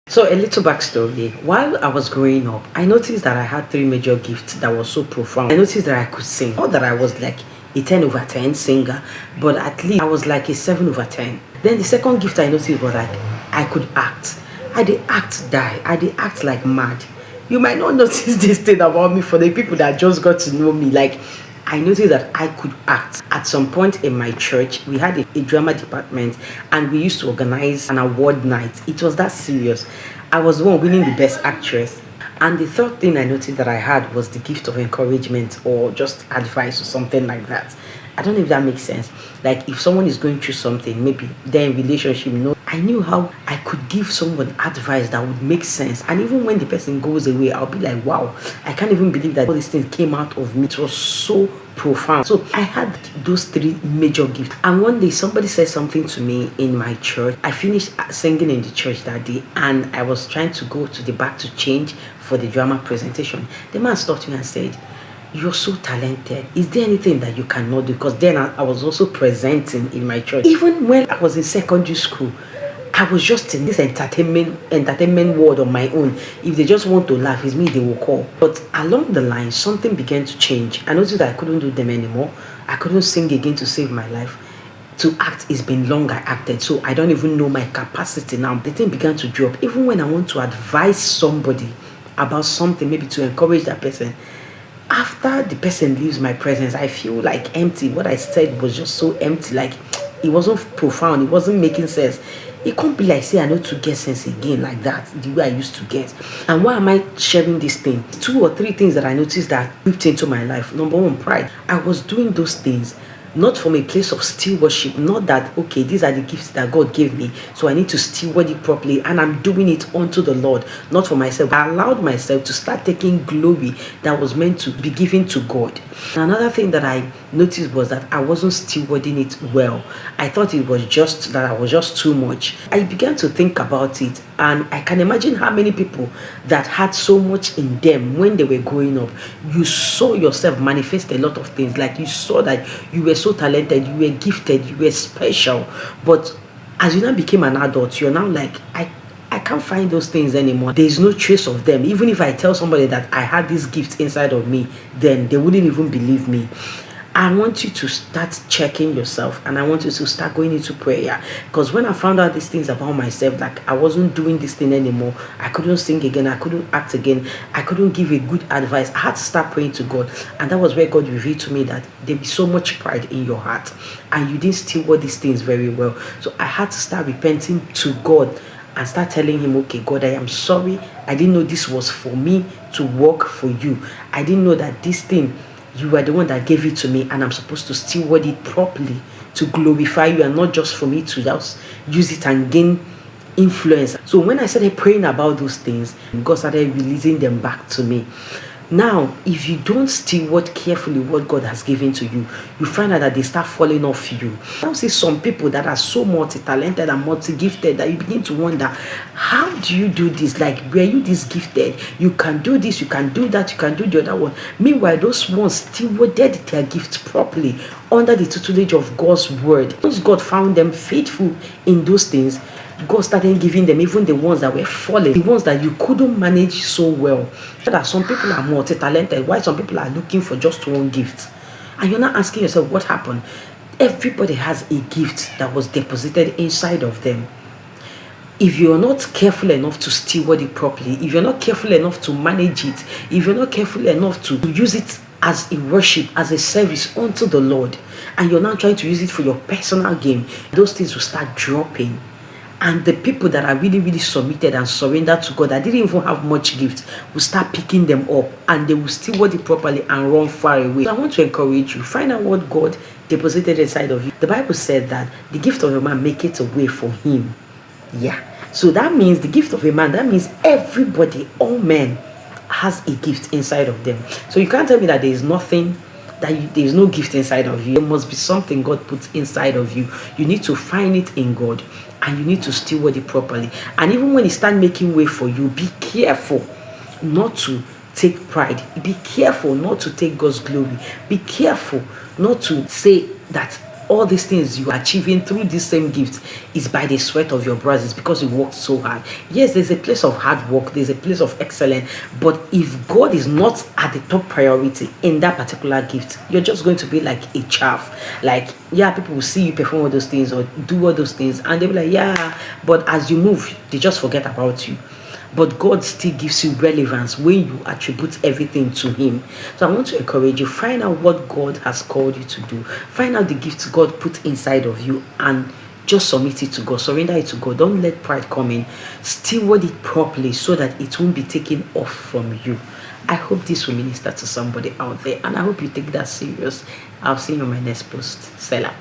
So a little backstory. While I was growing up, I noticed that I had three major gifts that were so profound. I noticed that I could sing. Not that I was like a 10 over 10 singer, but at least I was like a 7 over 10. Then the second gift I noticed was like I could act. I did act die. I did act like mad. You might not notice this thing about me for the people that just got to know me. Like I noticed that I could act. At some point in my church, we had a drama department and we used to organize an award night. It was that serious. I was the one winning the best actress. And the third thing I noticed that I had was the gift of encouragement or just advice or something like that. I don't know if that makes sense. Like if someone is going through something, maybe their relationship, I knew how I could give someone advice that would make sense. And even when the person goes away, I'll be like, wow, I can't even believe that all these things came out of me. It was so profound. So I had those three major gifts. And one day somebody said something to me in my church. I finished singing in the church that day and I was trying to go to the back to change for the drama presentation. The man stopped me and said, "You're so talented. Is there anything that you cannot do?" Because then I was also presenting in my church. Even when I was in secondary school, I was just in this entertainment world on my own. If they just want to laugh, it's me they will call. But along the line, something began to change. I noticed that I couldn't do them anymore. I couldn't sing again to save my life. To act, it's been long I acted, so I don't even know my capacity now. The thing began to drop. Even when I want to advise somebody about something, maybe to encourage that person, after the person leaves my presence, I feel like empty. What I said was just so empty. Like it wasn't profound. It wasn't making sense. It can't be like say I know to get sense again like that, the way I used to get. And why am I sharing this thing? Two or three things that I noticed that crept into my life. Number one, pride. I was doing those things not from a place of still worship, not that okay, these are the gifts that God gave me, so I need to steward it properly, and I'm doing it unto the Lord, not for myself. I allowed myself to start taking glory that was meant to be given to God. And another thing that I noticed was that I wasn't stewarding it well. I thought it was just that I was just too much. I began to think about it, and I can imagine how many people that had so much in them when they were growing up. You saw yourself manifest a lot of things, like you saw that you were so talented, you were gifted, you were special. But as you now became an adult, you're now like, I can't find those things anymore. There's no trace of them. Even if I tell somebody that I had this gift inside of me, then they wouldn't even believe me. I want you to start checking yourself, and I want you to start going into prayer. Because when I found out these things about myself, like I wasn't doing this thing anymore, I couldn't sing again, I couldn't act again, I couldn't give a good advice. I had to start praying to God, and that was where God revealed to me that there is so much pride in your heart, and you didn't steward these things very well. So I had to start repenting to God and start telling him, okay, God, I am sorry. I didn't know this was for me to work for you. I didn't know that this thing, you are the one that gave it to me, and I'm supposed to steward it properly to glorify you, and not just for me to just use it and gain influence. So when I started praying about those things, God started releasing them back to me. Now, if you don't steward carefully what God has given to you, you find out that they start falling off you. I see some people that are so multi-talented and multi-gifted that you begin to wonder, how do you do this? Like, were you this gifted? You can do this, you can do that, you can do the other one. Meanwhile, those ones stewarded their gifts properly under the tutelage of God's word. Once God found them faithful in those things, God started giving them even the ones that were falling, the ones that you couldn't manage so well. So that some people are multi-talented, while some people are looking for just one gift. And you're not asking yourself what happened. Everybody has a gift that was deposited inside of them. If you're not careful enough to steward it properly, if you're not careful enough to manage it, if you're not careful enough to use it as a worship, as a service unto the Lord, and you're now trying to use it for your personal gain, those things will start dropping. And the people that are really, really submitted and surrendered to God, that didn't even have much gift, will start picking them up, and they will steward it properly and run far away. So I want to encourage you, find out what God deposited inside of you. The Bible said that the gift of a man maketh a way for him. Yeah. So that means the gift of a man, that means everybody, all men, has a gift inside of them. So you can't tell me that there is nothing, there is no gift inside of you. There must be something God puts inside of you. You need to find it in God, and you need to steward it properly. And even when He starts making way for you, be careful not to take pride. Be careful not to take God's glory. Be careful not to say that all these things you are achieving through this same gift is by the sweat of your brows. It's because you worked so hard. Yes, there's a place of hard work, there's a place of excellence, but if God is not at the top priority in that particular gift, you're just going to be like a chaff. Like, yeah, people will see you perform all those things or do all those things, and they'll be like, yeah, but as you move, they just forget about you. But God still gives you relevance when you attribute everything to Him. So I want to encourage you, find out what God has called you to do. Find out the gifts God put inside of you and just submit it to God. Surrender it to God. Don't let pride come in. Steward it properly so that it won't be taken off from you. I hope this will minister to somebody out there, and I hope you take that serious. I'll see you on my next post. Selah.